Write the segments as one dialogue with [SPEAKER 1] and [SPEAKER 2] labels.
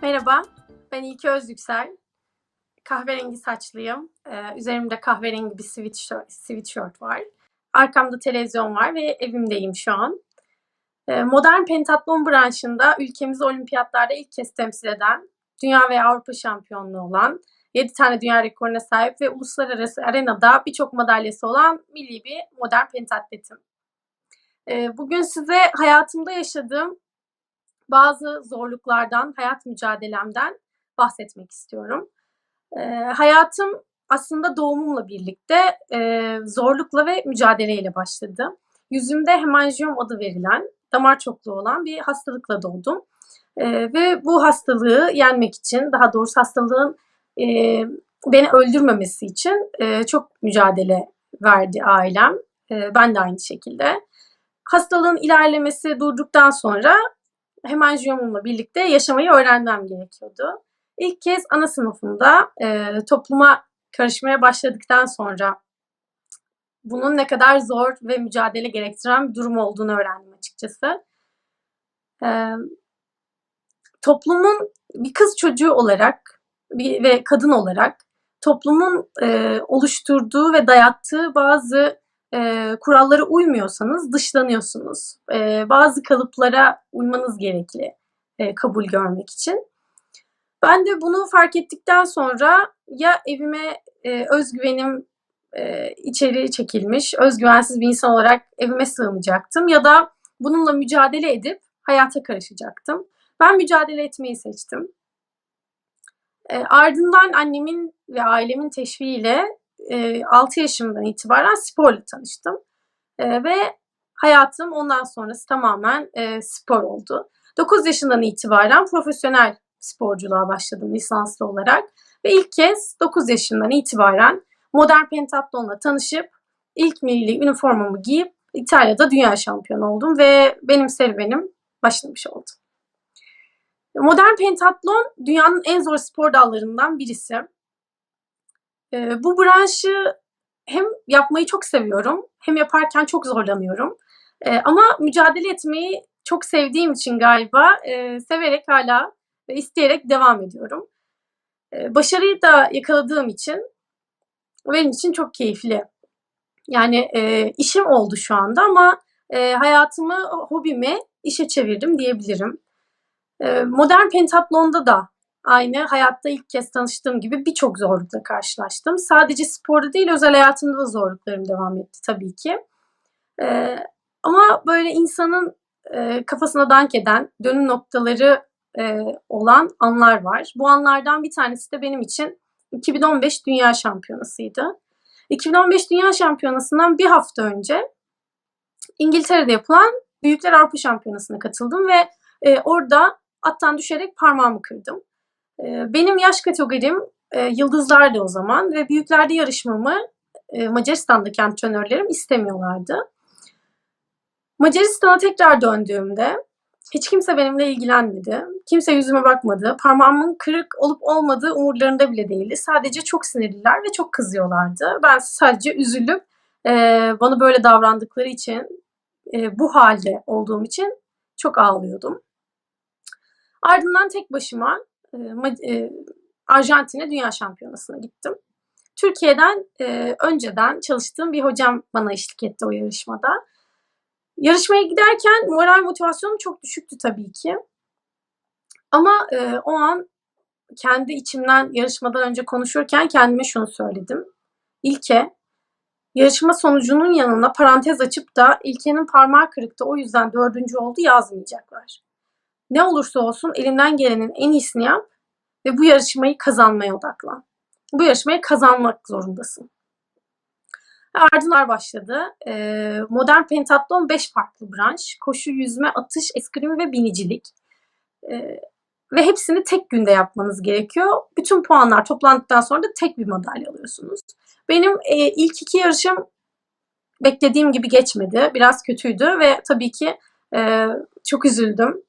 [SPEAKER 1] Merhaba, ben İlke Özyüksel. Kahverengi saçlıyım. Üzerimde kahverengi bir sweatshirt var. Arkamda televizyon var ve evimdeyim şu an. Modern pentatlon branşında ülkemizi olimpiyatlarda ilk kez temsil eden, dünya ve Avrupa şampiyonluğu olan, 7 tane dünya rekoruna sahip ve uluslararası arenada birçok madalyası olan milli bir modern pentatletim. Bugün size hayatımda yaşadığım bazı zorluklardan, hayat mücadelemden bahsetmek istiyorum. Hayatım aslında doğumumla birlikte zorlukla ve mücadeleyle başladı. Yüzümde hemanjiyom adı verilen, damar çokluğu olan bir hastalıkla doğdum. Ve bu hastalığı yenmek için, daha doğrusu hastalığın beni öldürmemesi için çok mücadele verdi ailem. Ben de aynı şekilde. Hastalığın ilerlemesi durduktan sonra hemanjiyomumla birlikte yaşamayı öğrenmem gerekiyordu. İlk kez ana sınıfında topluma karışmaya başladıktan sonra bunun ne kadar zor ve mücadele gerektiren bir durum olduğunu öğrendim açıkçası. Toplumun bir kız çocuğu olarak ve kadın olarak toplumun oluşturduğu ve dayattığı bazı kurallara uymuyorsanız dışlanıyorsunuz. Bazı kalıplara uymanız gerekli kabul görmek için. Ben de bunu fark ettikten sonra ya evime özgüvenim içeri çekilmiş, özgüvensiz bir insan olarak evime sığınacaktım ya da bununla mücadele edip hayata karışacaktım. Ben mücadele etmeyi seçtim. Ardından annemin ve ailemin teşviğiyle 6 yaşımdan itibaren sporla tanıştım. Ve hayatım ondan sonrası tamamen spor oldu. 9 yaşından itibaren profesyonel sporculuğa başladım lisanslı olarak. Ve ilk kez 9 yaşından itibaren modern pentatlonla tanışıp ilk milli üniformamı giyip İtalya'da dünya şampiyonu oldum ve benim serüvenim başlamış oldu. Modern pentatlon dünyanın en zor spor dallarından birisi. Bu branşı hem yapmayı çok seviyorum hem yaparken çok zorlanıyorum. Ama mücadele etmeyi çok sevdiğim için galiba severek hala ve isteyerek devam ediyorum. Başarıyı da yakaladığım için benim için çok keyifli. Yani işim oldu şu anda ama hayatımı, hobimi işe çevirdim diyebilirim. Modern pentatlonda da aynı hayatta ilk kez tanıştığım gibi birçok zorlukla karşılaştım. Sadece sporda değil özel hayatımda da zorluklarım devam etti tabii ki. Ama böyle insanın kafasına dank eden dönüm noktaları olan anlar var. Bu anlardan bir tanesi de benim için 2015 Dünya Şampiyonası'ydı. 2015 Dünya Şampiyonası'ndan bir hafta önce İngiltere'de yapılan Büyükler Avrupa Şampiyonası'na katıldım ve orada attan düşerek parmağımı kırdım. Benim yaş kategorim yıldızlardı o zaman ve büyüklerde yarışmamı Macaristan'daki antrenörlerim istemiyorlardı. Macaristan'a tekrar döndüğümde hiç kimse benimle ilgilenmedi. Kimse yüzüme bakmadı. Parmağımın kırık olup olmadığı umurlarında bile değildi. Sadece çok sinirliler ve çok kızıyorlardı. Ben sadece üzülüp bana böyle davrandıkları için, bu halde olduğum için çok ağlıyordum. Ardından tek başıma Arjantin'e Dünya Şampiyonası'na gittim. Türkiye'den önceden çalıştığım bir hocam bana eşlik etti o yarışmada. Yarışmaya giderken moral motivasyonum çok düşüktü tabii ki. Ama o an kendi içimden yarışmadan önce konuşurken kendime şunu söyledim. İlke, yarışma sonucunun yanına parantez açıp da İlke'nin parmağı kırıktı o yüzden 4. oldu yazmayacaklar. Ne olursa olsun elinden gelenin en iyisini yap ve bu yarışmayı kazanmaya odaklan. Bu yarışmayı kazanmak zorundasın. Ardından başladı. Modern pentatlon 5 farklı branş. Koşu, yüzme, atış, eskrim ve binicilik. Ve hepsini tek günde yapmanız gerekiyor. Bütün puanlar toplandıktan sonra da tek bir madalya alıyorsunuz. Benim ilk 2 yarışım beklediğim gibi geçmedi. Biraz kötüydü ve tabii ki çok üzüldüm.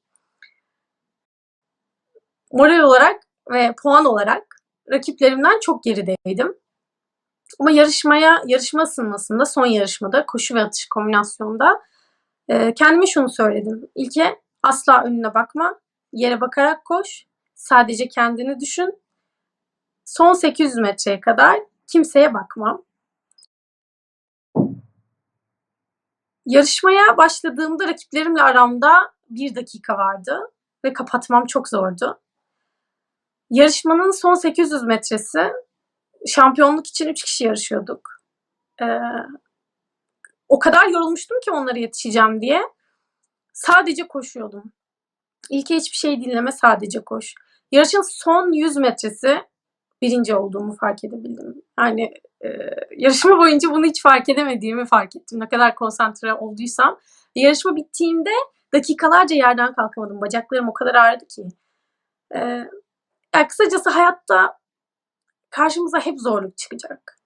[SPEAKER 1] Moral olarak ve puan olarak rakiplerimden çok gerideydim. Ama yarışma ısınmasında, son yarışmada, koşu ve atış kombinasyonda kendime şunu söyledim. İlke, asla önüne bakma, yere bakarak koş Sadece kendini düşün. Son 800 metreye kadar kimseye bakmam. Yarışmaya başladığımda rakiplerimle aramda 1 dakika vardı ve kapatmam çok zordu. Yarışmanın son 800 metresi, şampiyonluk için 3 kişi yarışıyorduk. O kadar yorulmuştum ki onlara yetişeceğim diye. Sadece koşuyordum. İlke hiçbir şey dinleme, sadece koş. Yarışın son 100 metresi birinci olduğumu fark edebildim. Yani yarışma boyunca bunu hiç fark edemediğimi fark ettim. Ne kadar konsantre olduysam. Yarışma bittiğinde dakikalarca yerden kalkamadım. Bacaklarım o kadar ağrıdı ki. Yani kısacası hayatta karşımıza hep zorluk çıkacak.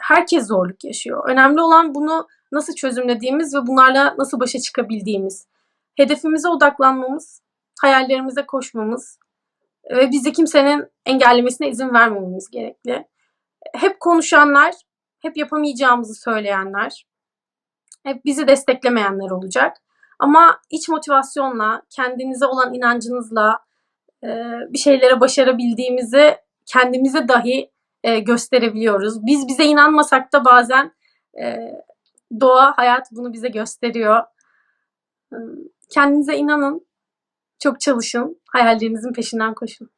[SPEAKER 1] Herkes zorluk yaşıyor. Önemli olan bunu nasıl çözümlediğimiz ve bunlarla nasıl başa çıkabildiğimiz. Hedefimize odaklanmamız, hayallerimize koşmamız ve bizi kimsenin engellemesine izin vermememiz gerekli. Hep konuşanlar, hep yapamayacağımızı söyleyenler, hep bizi desteklemeyenler olacak. Ama iç motivasyonla, kendinize olan inancınızla bir şeylere başarabildiğimizi kendimize dahi gösterebiliyoruz. Biz bize inanmasak da bazen doğa, hayat bunu bize gösteriyor. Kendinize inanın, çok çalışın, hayallerinizin peşinden koşun.